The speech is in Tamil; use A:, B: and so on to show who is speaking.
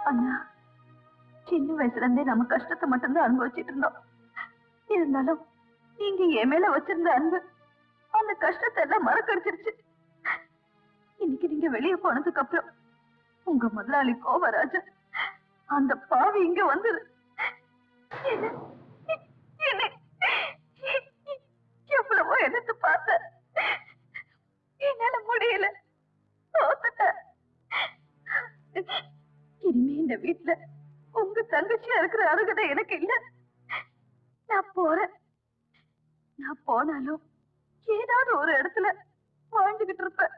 A: அண்ணா, சின்ன வயசுல இருந்தே நம்ம கஷ்டத்தை மட்டும்தான் அனுபவிச்சுட்டு இருந்தோம். இருந்தாலும் நீங்க என் மேல வச்சிருந்த அன்பு அந்த கஷ்டத்தை எல்லாம் மறக்கடிச்சிருச்சு. இன்னைக்கு நீங்க வெளியே போனதுக்கு அப்புறம் உங்க முதலாளி கோபராஜன் அந்த பாவி இங்க வந்தது எவ்வளவோ எடுத்து பார்த்த, என்னால முடியல, தோத்துட்டேன். இனிமே இந்த வீட்டுல உங்க தங்கச்சியா இருக்கிற அருகதை எனக்கு இல்ல. நான் போறேன். நான் போனாலும் ஏதாவது ஒரு இடத்துல வாழ்ந்துகிட்டு இருப்பேன்.